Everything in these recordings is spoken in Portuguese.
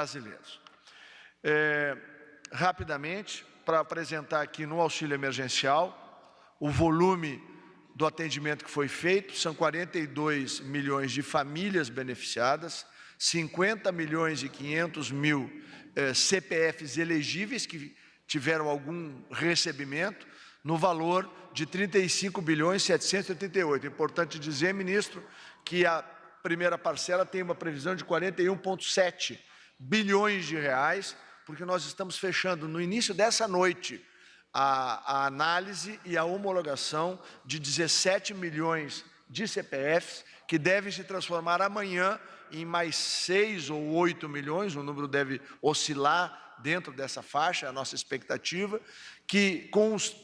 brasileiros. Rapidamente, para apresentar aqui no auxílio emergencial, o volume do atendimento que foi feito, são 42 milhões de famílias beneficiadas, 50 milhões e 500 mil CPFs elegíveis que tiveram algum recebimento, no valor de 35 bilhões 788. Importante dizer, ministro, que a primeira parcela tem uma previsão de 41,7 bilhões de reais, porque nós estamos fechando no início dessa noite a análise e a homologação de 17 milhões de CPFs, que devem se transformar amanhã em mais 6 ou 8 milhões, o número deve oscilar dentro dessa faixa, é a nossa expectativa, que com os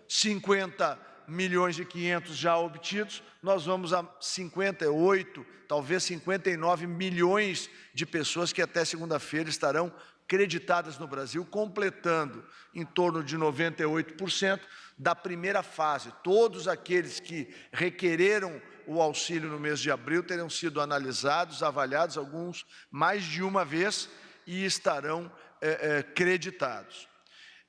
50 milhões e 500 já obtidos, nós vamos a 58, talvez 59 milhões de pessoas que até segunda-feira estarão creditadas no Brasil, completando em torno de 98% da primeira fase. Todos aqueles que requereram o auxílio no mês de abril terão sido analisados, avaliados, alguns mais de uma vez, e estarão creditados.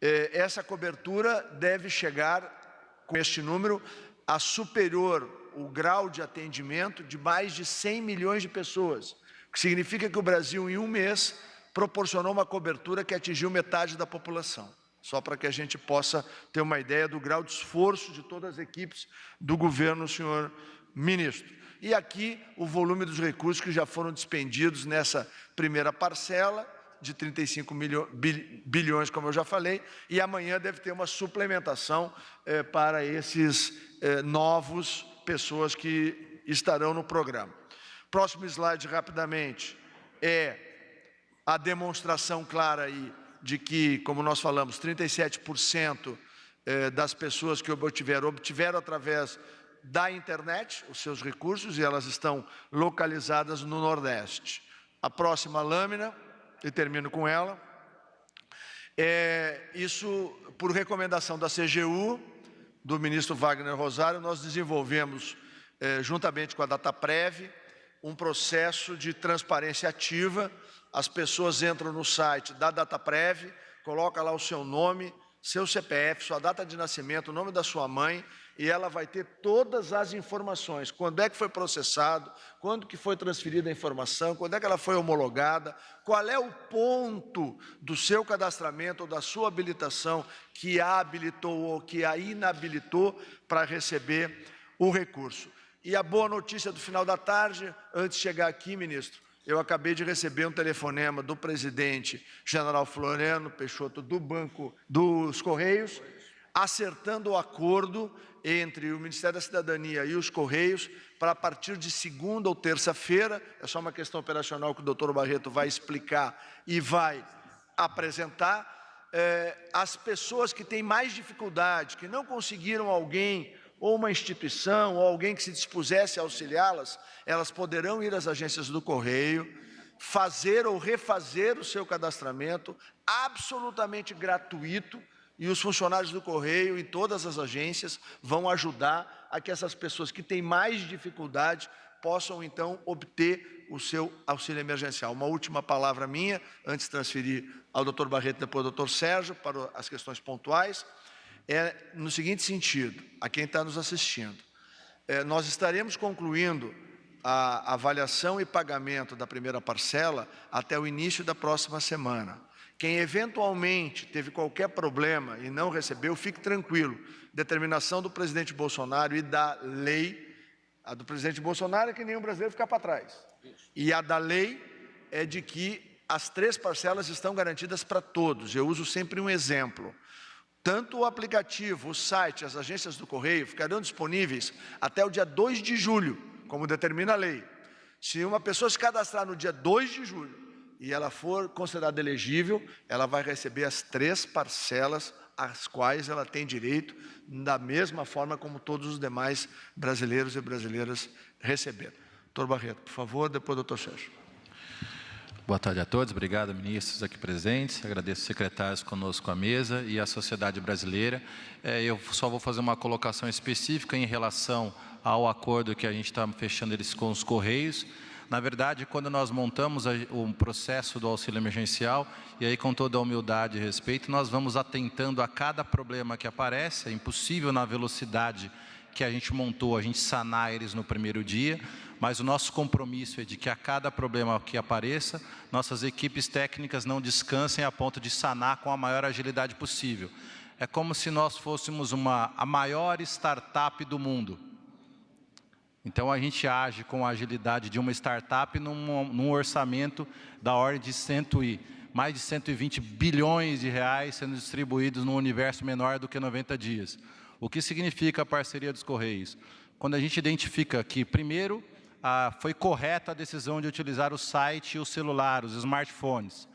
Essa cobertura deve chegar, com este número, a superior o grau de atendimento de mais de 100 milhões de pessoas, o que significa que o Brasil, em um mês, proporcionou uma cobertura que atingiu metade da população. Só para que a gente possa ter uma ideia do grau de esforço de todas as equipes do governo, senhor ministro. E aqui o volume dos recursos que já foram despendidos nessa primeira parcela, de 35 bilhões, como eu já falei, e amanhã deve ter uma suplementação para esses novos pessoas que estarão no programa. Próximo slide, rapidamente, é a demonstração clara aí de que, como nós falamos, 37% das pessoas que obtiveram através da internet os seus recursos, e elas estão localizadas no Nordeste. A próxima lâmina, e termino com ela, isso por recomendação da CGU, do ministro Wagner Rosário, nós desenvolvemos, juntamente com a Dataprev, um processo de transparência ativa. As pessoas entram no site da Dataprev, colocam lá o seu nome, seu CPF, sua data de nascimento, o nome da sua mãe, e ela vai ter todas as informações, quando é que foi processado, quando que foi transferida a informação, quando é que ela foi homologada, qual é o ponto do seu cadastramento ou da sua habilitação que a habilitou ou que a inabilitou para receber o recurso. E a boa notícia do final da tarde, antes de chegar aqui, ministro, eu acabei de receber um telefonema do presidente general Floriano Peixoto do Banco dos Correios, acertando o acordo entre o Ministério da Cidadania e os Correios para, a partir de segunda ou terça-feira, é só uma questão operacional que o doutor Barreto vai explicar e vai apresentar, as pessoas que têm mais dificuldade, que não conseguiram alguém ou uma instituição, ou alguém que se dispusesse a auxiliá-las, elas poderão ir às agências do Correio, fazer ou refazer o seu cadastramento, absolutamente gratuito, e os funcionários do Correio e todas as agências vão ajudar a que essas pessoas que têm mais dificuldade possam, então, obter o seu auxílio emergencial. Uma última palavra minha, antes de transferir ao doutor Barreto e depois ao doutor Sérgio, para as questões pontuais, é no seguinte sentido, a quem está nos assistindo. Nós estaremos concluindo a avaliação e pagamento da primeira parcela até o início da próxima semana. Quem eventualmente teve qualquer problema e não recebeu, fique tranquilo. Determinação do presidente Bolsonaro e da lei, a do presidente Bolsonaro é que nenhum brasileiro ficar para trás. E a da lei é de que as 3 parcelas estão garantidas para todos. Eu uso sempre um exemplo. Tanto o aplicativo, o site, as agências do Correio ficarão disponíveis até o dia 2 de julho, como determina a lei. Se uma pessoa se cadastrar no dia 2 de julho e ela for considerada elegível, ela vai receber as 3 parcelas às quais ela tem direito, da mesma forma como todos os demais brasileiros e brasileiras receberam. Doutor Barreto, por favor, depois doutor Sérgio. Boa tarde a todos, obrigado, ministros aqui presentes, agradeço os secretários conosco à mesa e a sociedade brasileira. Eu só vou fazer uma colocação específica em relação ao acordo que a gente está fechando eles com os Correios. Na verdade, quando nós montamos o processo do auxílio emergencial, e aí com toda a humildade e respeito, nós vamos atentando a cada problema que aparece. É impossível na velocidade que a gente montou, a gente sanar eles no primeiro dia, mas o nosso compromisso é de que a cada problema que apareça, nossas equipes técnicas não descansem a ponto de sanar com a maior agilidade possível. É como se nós fôssemos a maior startup do mundo. Então, a gente age com a agilidade de uma startup num orçamento da ordem de mais de 120 bilhões de reais sendo distribuídos num universo menor do que 90 dias. O que significa a parceria dos Correios? Quando a gente identifica que, primeiro, foi correta a decisão de utilizar o site e o celular, os smartphones.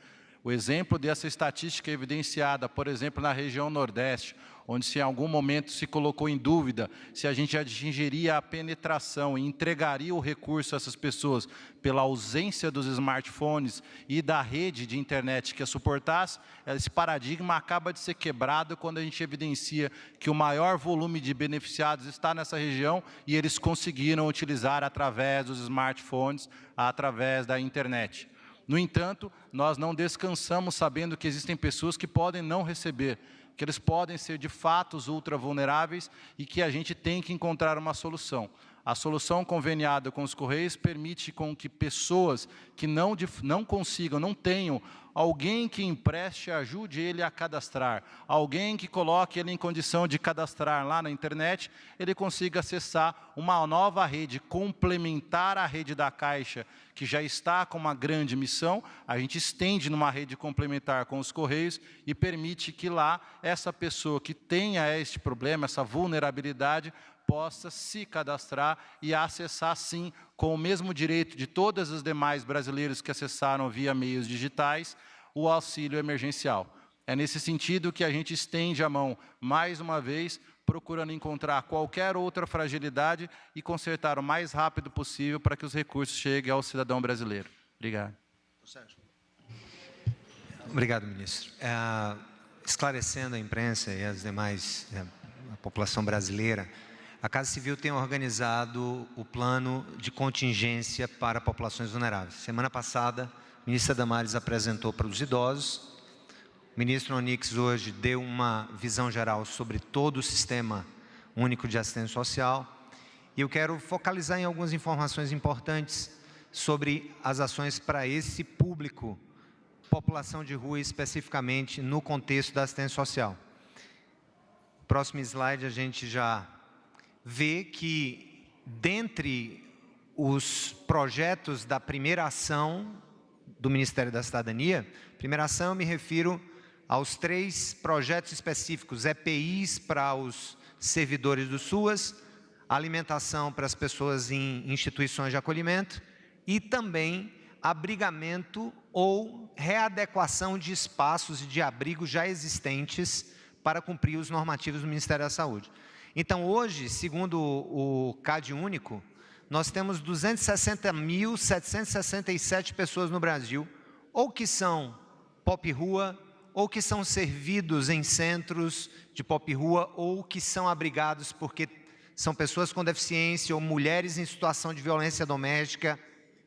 O exemplo dessa estatística evidenciada, por exemplo, na região Nordeste, onde se em algum momento se colocou em dúvida se a gente atingiria a penetração e entregaria o recurso a essas pessoas pela ausência dos smartphones e da rede de internet que a suportasse, esse paradigma acaba de ser quebrado quando a gente evidencia que o maior volume de beneficiados está nessa região e eles conseguiram utilizar através dos smartphones, através da internet. No entanto, nós não descansamos sabendo que existem pessoas que podem não receber, que eles podem ser de fato ultra vulneráveis e que a gente tem que encontrar uma solução. A solução conveniada com os Correios permite com que pessoas que não consigam, não tenham alguém que empreste, ajude ele a cadastrar, alguém que coloque ele em condição de cadastrar lá na internet, ele consiga acessar uma nova rede complementar à rede da Caixa, que já está com uma grande missão, a gente estende numa rede complementar com os Correios e permite que lá essa pessoa que tenha este problema, essa vulnerabilidade, possa se cadastrar e acessar, sim, com o mesmo direito de todos os demais brasileiros que acessaram via meios digitais, o auxílio emergencial. É nesse sentido que a gente estende a mão, mais uma vez, procurando encontrar qualquer outra fragilidade e consertar o mais rápido possível para que os recursos cheguem ao cidadão brasileiro. Obrigado. Obrigado, ministro. Esclarecendo a imprensa e as demais, a população brasileira, a Casa Civil tem organizado o plano de contingência para populações vulneráveis. Semana passada, a ministra Damares apresentou para os idosos. O ministro Onyx hoje deu uma visão geral sobre todo o Sistema Único de Assistência Social. E eu quero focalizar em algumas informações importantes sobre as ações para esse público, população de rua especificamente no contexto da assistência social. Próximo slide, a gente já vê que, dentre os projetos da primeira ação do Ministério da Cidadania, primeira ação eu me refiro aos 3 projetos específicos, EPIs para os servidores do SUAS, alimentação para as pessoas em instituições de acolhimento e também abrigamento ou readequação de espaços de abrigo já existentes para cumprir os normativos do Ministério da Saúde. Então, hoje, segundo o CAD único, nós temos 260.767 pessoas no Brasil, ou que são pop-rua, ou que são servidos em centros de pop-rua, ou que são abrigados porque são pessoas com deficiência, ou mulheres em situação de violência doméstica,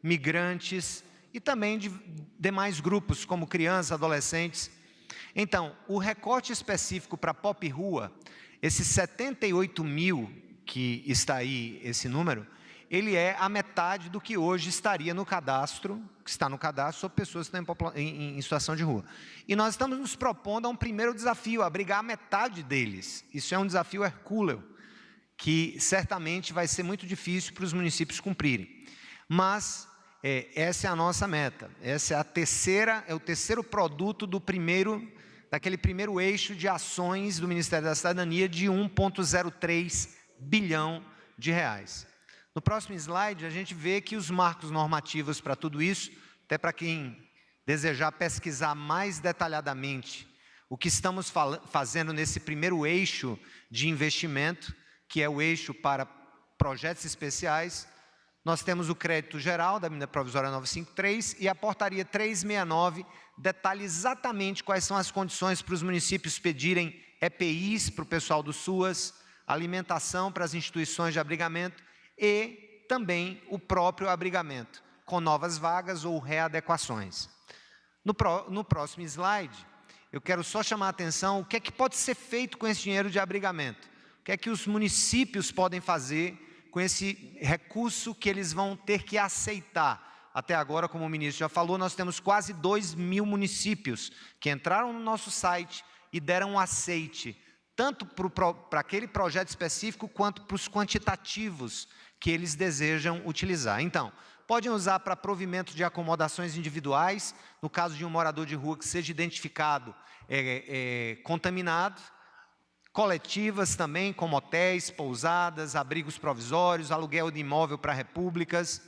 migrantes, e também de demais grupos, como crianças, adolescentes. Então, o recorte específico para pop-rua, esses 78 mil, que está aí esse número, ele é a metade do que hoje estaria no cadastro, que está no cadastro, sobre pessoas que estão em situação de rua. E nós estamos nos propondo a um primeiro desafio, abrigar a metade deles. Isso é um desafio hercúleo, que certamente vai ser muito difícil para os municípios cumprirem. Mas essa é a nossa meta, essa é o terceiro produto daquele primeiro eixo de ações do Ministério da Cidadania de 1,03 bilhão de reais. No próximo slide, a gente vê que os marcos normativos para tudo isso, até para quem desejar pesquisar mais detalhadamente o que estamos fazendo nesse primeiro eixo de investimento, que é o eixo para projetos especiais, nós temos o crédito geral da medida provisória 953 e a portaria 369 detalha exatamente quais são as condições para os municípios pedirem EPIs para o pessoal do SUAS, alimentação para as instituições de abrigamento e também o próprio abrigamento, com novas vagas ou readequações. No próximo slide, eu quero só chamar a atenção o que é que pode ser feito com esse dinheiro de abrigamento. O que é que os municípios podem fazer com esse recurso que eles vão ter que aceitar. Até agora, como o ministro já falou, nós temos quase 2.000 municípios que entraram no nosso site e deram um aceite, tanto para aquele projeto específico, quanto para os quantitativos que eles desejam utilizar. Então, podem usar para provimento de acomodações individuais, no caso de um morador de rua que seja identificado contaminado, coletivas também, como hotéis, pousadas, abrigos provisórios, aluguel de imóvel para repúblicas,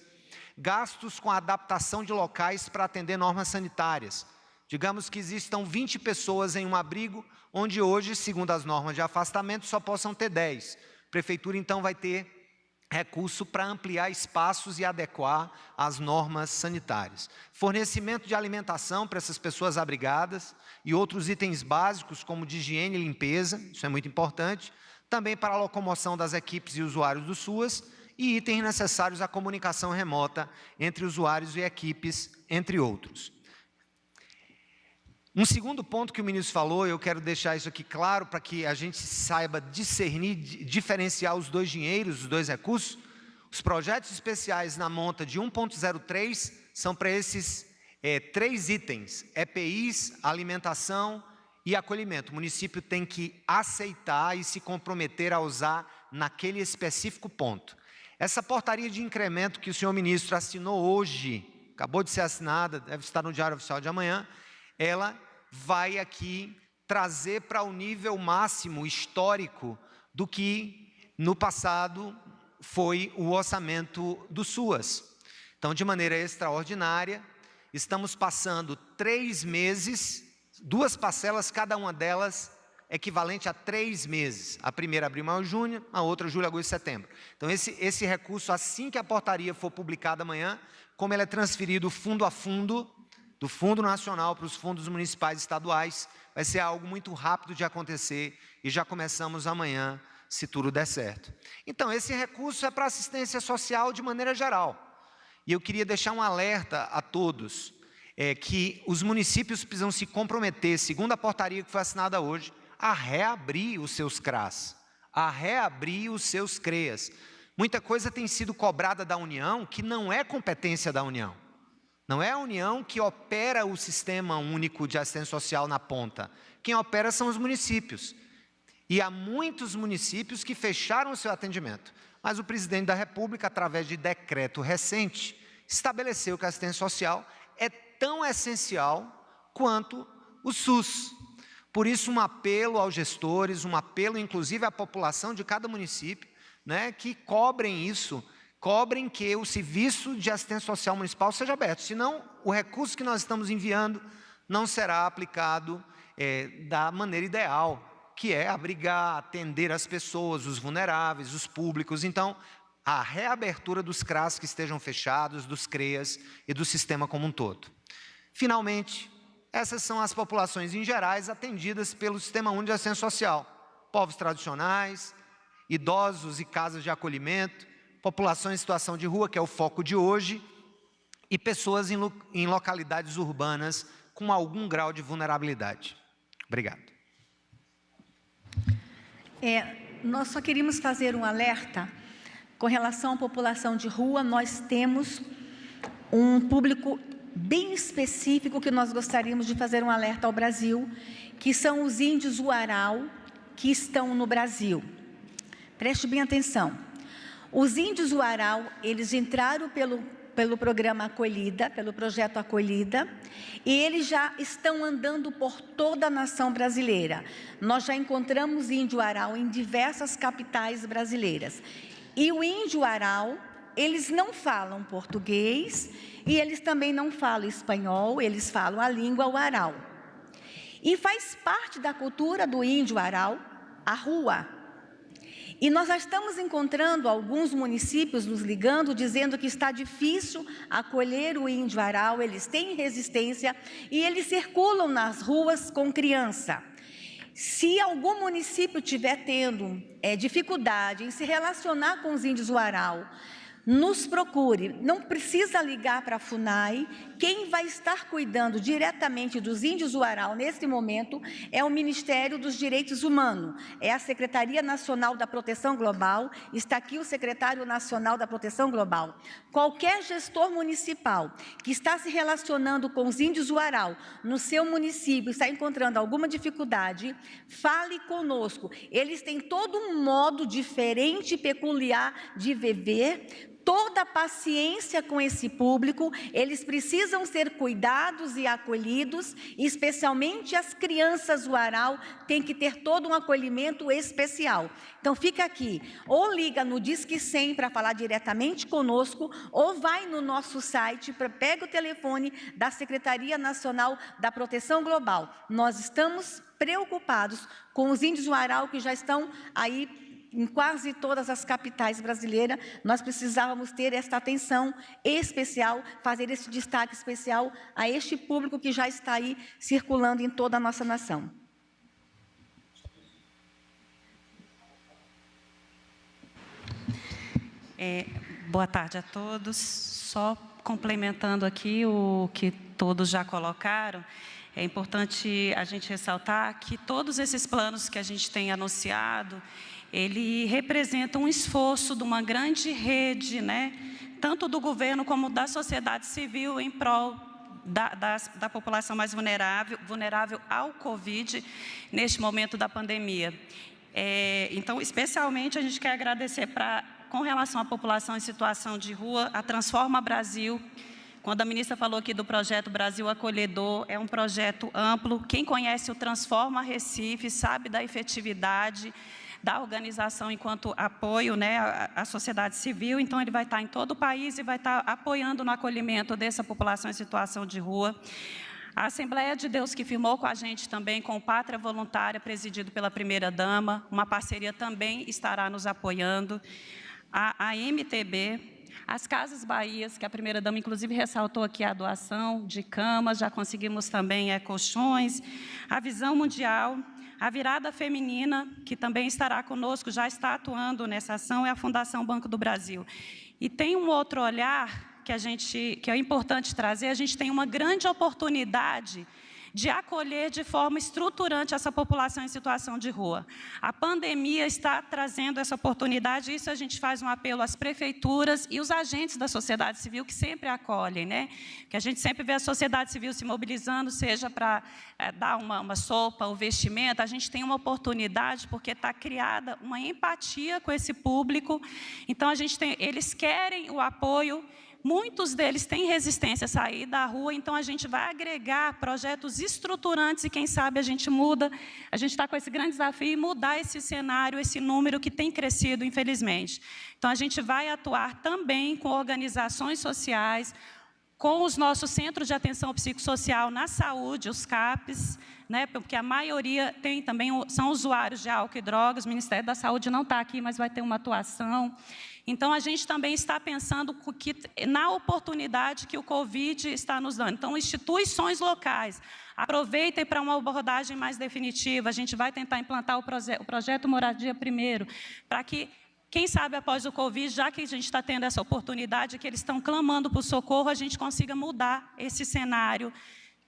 gastos com a adaptação de locais para atender normas sanitárias. Digamos que existam 20 pessoas em um abrigo, onde hoje, segundo as normas de afastamento, só possam ter 10. A prefeitura, então, vai ter recurso para ampliar espaços e adequar às normas sanitárias. Fornecimento de alimentação para essas pessoas abrigadas e outros itens básicos, como de higiene e limpeza, isso é muito importante. Também para a locomoção das equipes e usuários do SUAS e itens necessários à comunicação remota entre usuários e equipes, entre outros. Um segundo ponto que o ministro falou, eu quero deixar isso aqui claro para que a gente saiba discernir, diferenciar os dois dinheiros, os dois recursos. Os projetos especiais na monta de 1.03 são para esses 3 itens: EPIs, alimentação e acolhimento. O município tem que aceitar e se comprometer a usar naquele específico ponto. Essa portaria de incremento que o senhor ministro assinou hoje, acabou de ser assinada, deve estar no Diário Oficial de amanhã, ela vai aqui trazer para o nível máximo histórico do que no passado foi o orçamento do SUAS. Então, de maneira extraordinária, estamos passando 3 meses, 2 parcelas, cada uma delas equivalente a 3 meses. A primeira abril, maio, junho, a outra julho, agosto e setembro. Então, esse recurso, assim que a portaria for publicada amanhã, como ele é transferido fundo a fundo, do Fundo Nacional para os fundos municipais e estaduais, vai ser algo muito rápido de acontecer e já começamos amanhã, se tudo der certo. Então, esse recurso é para assistência social de maneira geral. E eu queria deixar um alerta a todos, que os municípios precisam se comprometer, segundo a portaria que foi assinada hoje, a reabrir os seus CRAS, a reabrir os seus CREAS. Muita coisa tem sido cobrada da União que não é competência da União. Não é a União que opera o Sistema Único de Assistência Social na ponta. Quem opera são os municípios. E há muitos municípios que fecharam o seu atendimento. Mas o presidente da República, através de decreto recente, estabeleceu que a assistência social é tão essencial quanto o SUS. Por isso, um apelo aos gestores, um apelo inclusive à população de cada município, né, que cobrem isso, cobrem que o serviço de assistência social municipal seja aberto, senão o recurso que nós estamos enviando não será aplicado da maneira ideal, que é abrigar, atender as pessoas, os vulneráveis, os públicos. Então, a reabertura dos CRAS que estejam fechados, dos CREAS e do sistema como um todo. Finalmente, essas são as populações em gerais atendidas pelo Sistema Único de Assistência Social: povos tradicionais, idosos e casas de acolhimento, população em situação de rua, que é o foco de hoje, e pessoas em localidades urbanas com algum grau de vulnerabilidade. Obrigado. Nós só queríamos fazer um alerta com relação à população de rua. Nós temos um público bem específico que nós gostaríamos de fazer um alerta ao Brasil, que são os índios Uarau que estão no Brasil. Preste bem atenção. Os índios Uarau, eles entraram pelo programa Acolhida, pelo projeto Acolhida, e eles já estão andando por toda a nação brasileira. Nós já encontramos índio Uarau em diversas capitais brasileiras. E o índio Uarau, eles não falam português e eles também não falam espanhol, eles falam a língua Uarau. E faz parte da cultura do índio Uarau a rua. E nós já estamos encontrando alguns municípios nos ligando, dizendo que está difícil acolher o índio Uarau, eles têm resistência e eles circulam nas ruas com criança. Se algum município estiver tendo dificuldade em se relacionar com os índios Uarau, nos procure. Não precisa ligar para a FUNAI. Quem vai estar cuidando diretamente dos índios Uarau nesse momento é o Ministério dos Direitos Humanos, é a Secretaria Nacional da Proteção Global. Está aqui o Secretário Nacional da Proteção Global. Qualquer gestor municipal que está se relacionando com os índios Uarau no seu município, está encontrando alguma dificuldade, fale conosco. Eles têm todo um modo diferente e peculiar de viver, toda a paciência com esse público. Eles precisam ser cuidados e acolhidos, especialmente as crianças Uarau têm que ter todo um acolhimento especial. Então fica aqui, ou liga no Disque 100 para falar diretamente conosco, ou vai no nosso site, pega o telefone da Secretaria Nacional da Proteção Global. Nós estamos preocupados com os índios Uarau que já estão aí em quase todas as capitais brasileiras. Nós precisávamos ter esta atenção especial, fazer esse destaque especial a este público que já está aí circulando em toda a nossa nação. Boa tarde a todos. Só complementando aqui o que todos já colocaram, é importante a gente ressaltar que todos esses planos que a gente tem anunciado, ele representa um esforço de uma grande rede, né, tanto do governo como da sociedade civil em prol da população mais vulnerável ao Covid neste momento da pandemia. Então, especialmente, a gente quer agradecer com relação à população em situação de rua, a Transforma Brasil. Quando a ministra falou aqui do projeto Brasil Acolhedor, é um projeto amplo. Quem conhece o Transforma Recife sabe da efetividade da organização enquanto apoio, né, à sociedade civil. Então, ele vai estar em todo o país e vai estar apoiando no acolhimento dessa população em situação de rua. A Assembleia de Deus, que firmou com a gente também, com o Pátria Voluntária, presidido pela primeira-dama, uma parceria também estará nos apoiando. A MTB, as Casas Bahias, que a primeira-dama, inclusive, ressaltou aqui a doação de camas, já conseguimos também colchões. A Visão Mundial, a Virada Feminina, que também estará conosco, já está atuando nessa ação, é a Fundação Banco do Brasil. E tem um outro olhar que é importante trazer. A gente tem uma grande oportunidade de acolher de forma estruturante essa população em situação de rua. A pandemia está trazendo essa oportunidade, isso a gente faz um apelo às prefeituras e os agentes da sociedade civil que sempre acolhem, né? Que a gente sempre vê a sociedade civil se mobilizando, seja para dar uma sopa, o vestimento. A gente tem uma oportunidade porque está criada uma empatia com esse público. Então, eles querem o apoio. Muitos deles têm resistência a sair da rua, então a gente vai agregar projetos estruturantes e, quem sabe, a gente muda. A gente está com esse grande desafio de mudar esse cenário, esse número que tem crescido, infelizmente. Então, a gente vai atuar também com organizações sociais, com os nossos centros de atenção psicossocial na saúde, os CAPs, né, porque a maioria são usuários de álcool e drogas. O Ministério da Saúde não está aqui, mas vai ter uma atuação. Então, a gente também está pensando na oportunidade que o Covid está nos dando. Então, instituições locais, aproveitem para uma abordagem mais definitiva. A gente vai tentar implantar o projeto Moradia Primeiro, para que, quem sabe, após o Covid, já que a gente está tendo essa oportunidade, que eles estão clamando por socorro, a gente consiga mudar esse cenário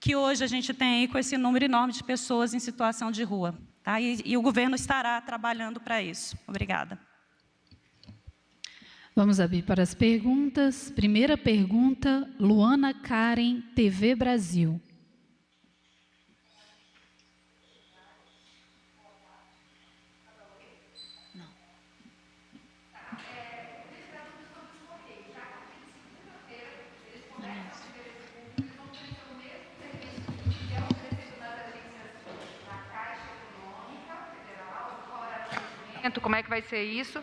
que hoje a gente tem aí com esse número enorme de pessoas em situação de rua. Tá? E o governo estará trabalhando para isso. Obrigada. Vamos abrir para as perguntas. Primeira pergunta, Luana Karen, TV Brasil. Como é que vai ser isso?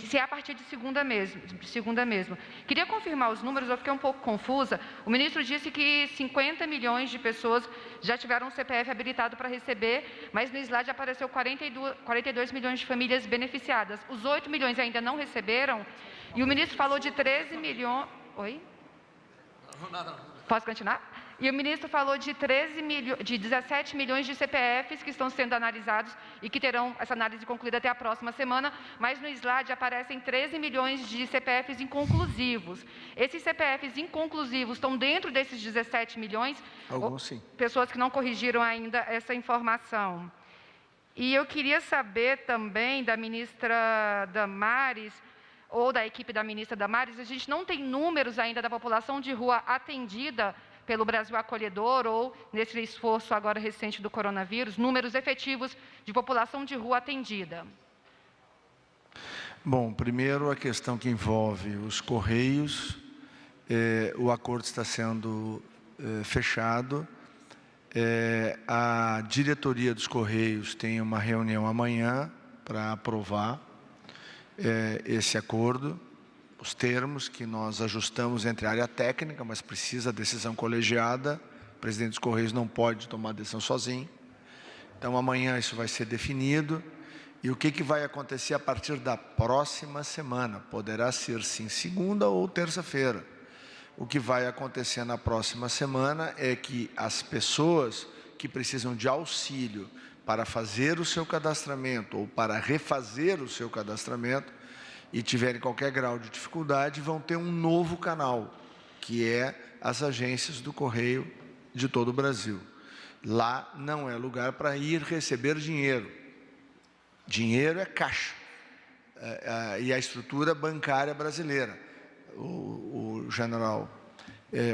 Se é a partir de segunda mesmo. Queria confirmar os números, eu fiquei um pouco confusa. O ministro disse que 50 milhões de pessoas já tiveram um CPF habilitado para receber, mas no slide apareceu 42 milhões de famílias beneficiadas. Os 8 milhões ainda não receberam, e o ministro falou de 13 milhões... Oi? Posso continuar? E o ministro falou de 17 milhões de CPFs que estão sendo analisados e que terão essa análise concluída até a próxima semana, mas no slide aparecem 13 milhões de CPFs inconclusivos. Esses CPFs inconclusivos estão dentro desses 17 milhões? Alguns sim. Pessoas que não corrigiram ainda essa informação. E eu queria saber também da ministra Damares, ou da equipe da ministra Damares, a gente não tem números ainda da população de rua atendida pelo Brasil Acolhedor ou nesse esforço agora recente do coronavírus, números efetivos de população de rua atendida. Bom, primeiro a questão que envolve os Correios, o acordo está sendo fechado, a diretoria dos Correios tem uma reunião amanhã para aprovar esse acordo, os termos que nós ajustamos entre a área técnica, mas precisa decisão colegiada, o presidente dos Correios não pode tomar decisão sozinho. Então, amanhã isso vai ser definido. E o que vai acontecer a partir da próxima semana? Poderá ser, sim, segunda ou terça-feira. O que vai acontecer na próxima semana é que as pessoas que precisam de auxílio para fazer o seu cadastramento ou para refazer o seu cadastramento e tiverem qualquer grau de dificuldade, vão ter um novo canal, que é as agências do Correio de todo o Brasil. Lá não é lugar para ir receber dinheiro. Dinheiro é caixa. E a estrutura bancária brasileira. O general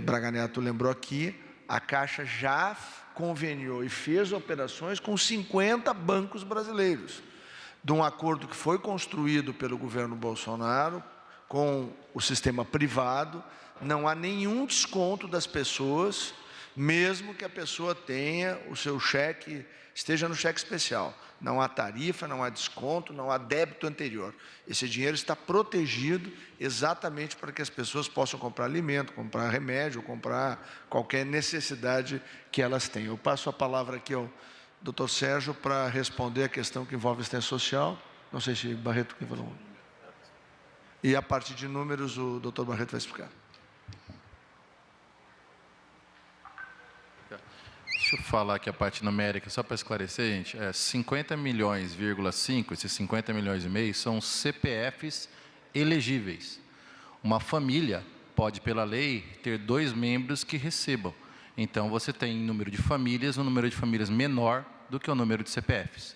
Braga Neto lembrou aqui, a Caixa já conveniou e fez operações com 50 bancos brasileiros, de um acordo que foi construído pelo governo Bolsonaro com o sistema privado. Não há nenhum desconto das pessoas, mesmo que a pessoa tenha o seu cheque, esteja no cheque especial. Não há tarifa, não há desconto, não há débito anterior. Esse dinheiro está protegido exatamente para que as pessoas possam comprar alimento, comprar remédio, comprar qualquer necessidade que elas tenham. Eu passo a palavra aqui ao Dr. Sérgio para responder a questão que envolve assistência social. Não sei se Barreto quem falou. E a parte de números o Dr. Barreto vai explicar. Deixa eu falar aqui a parte numérica, só para esclarecer, gente. 50 milhões,5, esses 50 milhões e meio, são CPFs elegíveis. Uma família pode, pela lei, ter 2 membros que recebam. Então, você tem número de famílias, um número de famílias menor do que o número de CPFs.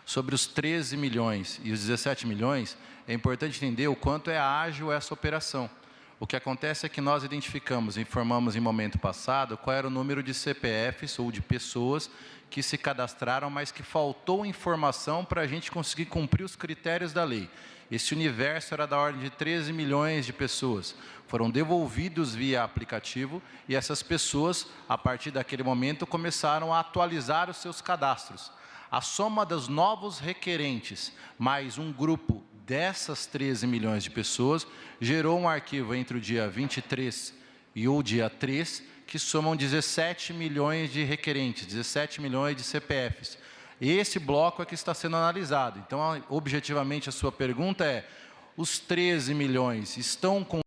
Sobre os 13 milhões e os 17 milhões, é importante entender o quanto é ágil essa operação. O que acontece é que nós identificamos, informamos em momento passado, qual era o número de CPFs ou de pessoas que se cadastraram, mas que faltou informação para a gente conseguir cumprir os critérios da lei. Esse universo era da ordem de 13 milhões de pessoas. Foram devolvidos via aplicativo e essas pessoas, a partir daquele momento, começaram a atualizar os seus cadastros. A soma dos novos requerentes, mais um grupo dessas 13 milhões de pessoas, gerou um arquivo entre o dia 23 e o dia 3, que somam 17 milhões de requerentes, 17 milhões de CPFs. Esse bloco é que está sendo analisado. Então, objetivamente, a sua pergunta é, os 13 milhões estão com